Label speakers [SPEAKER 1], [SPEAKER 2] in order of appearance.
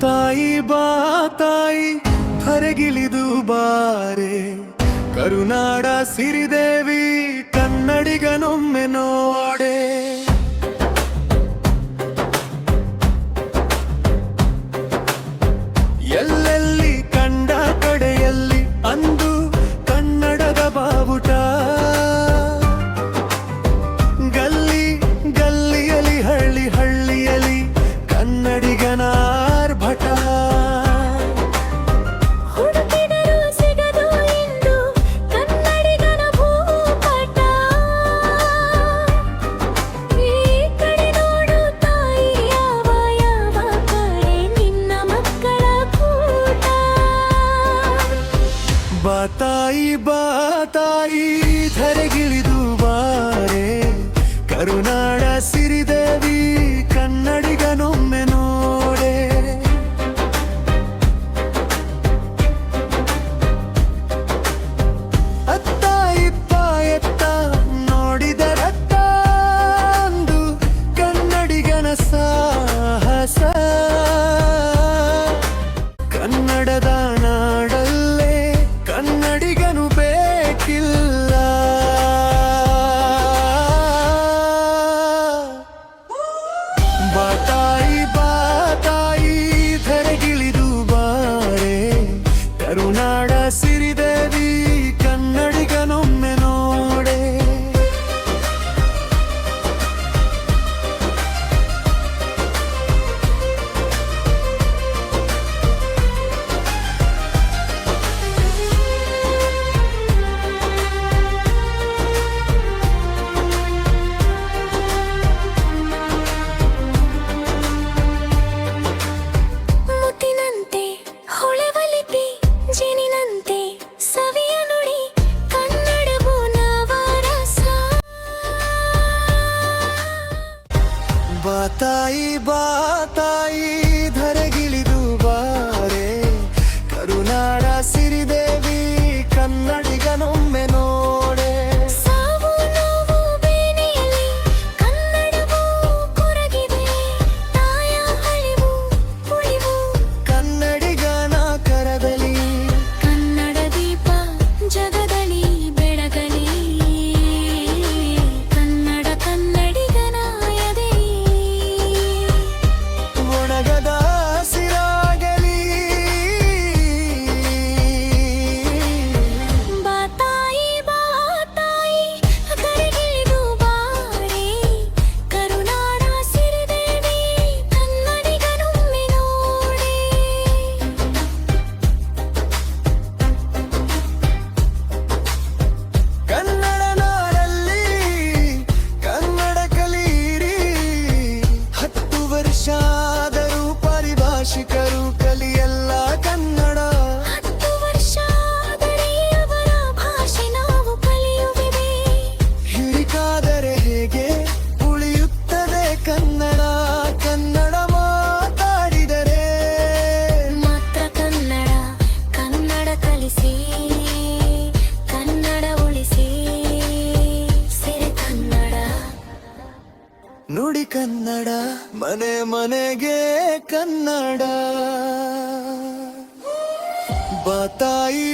[SPEAKER 1] ತಾಯಿ ಬಾ ತಾಯಿ ಧರೆಗಿಳಿದು ಬಾರೆ, ಕರುನಾಡ ಸಿರಿದೇವಿ ಕನ್ನಡಿಗನೊಮ್ಮೆ ನೋಡೆ. ಎಲ್ಲೆಲ್ಲಿ ಕಂಡ ಕಡೆಯಲ್ಲಿ ಅಂದು ಕನ್ನಡದ ಬಾವುಟ, ಗಲ್ಲಿ ಗಲ್ಲಿಯಲಿ ಹಳ್ಳಿ ಹಳ್ಳಿಯಲಿ ಕನ್ನಡಿಗನ ಆರ್ಭಟ.
[SPEAKER 2] ಹುಡುಕಿದರೂ ಸಿಗದು ಇಂದು ಕನ್ನಡಿಗನ ಭೂಪಟ. ಈ ಕಡೆ ನೋಡು ತಾಯಿ ಯಾವ ಯಾವ ಕಡೆ ನಿನ್ನ ಮಕ್ಕಳ ಕೂಟ.
[SPEAKER 1] ಬಾ ತಾಯಿ ಧರೆಗಿಳಿದು ಬಾರೆ, ಕರುನಾಡ ಸಿರಿದೇವಿ ಕನ್ನಡಿಗನೊಮ್ಮೆ ನೋಡೆ. ಅತ್ತ ಇತ್ತ ಎತ್ತ ನೋಡಿದರತ್ತ ಅಂದು ಕನ್ನಡಿಗನ ಸಾಹಸ. ಕನ್ನಡದ ನಾಡಲ್ಲೇ ಕನ್ನಡಿಗನು ಬೇಕಿಲ್ಲ. ಬಾ ತಾಯಿ ಧರೆಗಿಳಿದು ಬಾರೆ, ಕರುನಾಡ ಸಿರಿದೇವಿ ಕನ್ನಡಿಗನೊಮ್ಮೆ ನೋಡೆ.
[SPEAKER 2] ಮುತ್ತಿನಂತೆ ಹೊಳೆವಲಿಪಿ ಜೇನಿನಂತೆ ಸವಿಯ ನುಡಿ ಕನ್ನಡವು ನವರಸ.
[SPEAKER 1] ಬಾ ತಾಯಿ ಧರೆಗಿಳಿದು ಬಾರೆ, ಕರುನಾಡ ಸಿರಿದೇವಿ ಕನ್ನಡಿಗನೊಮ್ಮೆ ನೋಡೆ.
[SPEAKER 2] ಸಾವು ನೋವು ಬೇನೆಯಲ್ಲಿ ಕನ್ನಡವು ಕೊರಗಿದೆ, ತಾಯ ಹಳಿವು ಉಳಿವು
[SPEAKER 1] ಕನ್ನಡಿಗನ ಕರದಲ್ಲಿ
[SPEAKER 2] ಕನ್ನಡ ದೀಪ ಜಗದಲ್ಲಿ ಬೆಳಗಲಿ. ಕನ್ನಡ ಕನ್ನಡಿಗನ ಎದೆ
[SPEAKER 1] ಒಣಗದ ಹಸಿರಾಗಲಿ.
[SPEAKER 2] ಬಾ ತಾಯಿ ಧರೆಗಿಳಿದು ಬಾರೆ, ಕರುನಾಡ ಸಿರಿದೇವಿ ಕನ್ನಡಿಗನೊಮ್ಮೆ ನೋಡೆ.
[SPEAKER 1] ಕನ್ನಡ ನಾಡಲ್ಲಿ ಕನ್ನಡ ಕಲೀರಿ, 10 ವರ್ಷ ಆದರೂ ಪರಿಭಾಷಿಕರು ಕಲಿಯಲ್ಲ ಕನ್ನಡ.
[SPEAKER 2] 10 ವರ್ಷ ಆದರೆ ಅವರ ಭಾಷೆ ನಾವು ಕಲಿಯುವಿವೆ.
[SPEAKER 1] ಹಿರಿಕಾದರೆ ಹೇಗೆ ಉಳಿಯುತ್ತದೆ ಕನ್ನಡ, ಕನ್ನಡ ಮಾತಾಡಿದರೆ.
[SPEAKER 2] ಮಾತ್ರ ಕನ್ನಡ ಕಲಿಸಿ, ಕನ್ನಡ ಉಳಿಸಿ, ಸಿರಿ ಕನ್ನಡ.
[SPEAKER 1] ನುಡಿ ಕನ್ನಡ ಮನೆ ಮನೆಗೆ ಕನ್ನಡ. ಬಾ ತಾಯಿ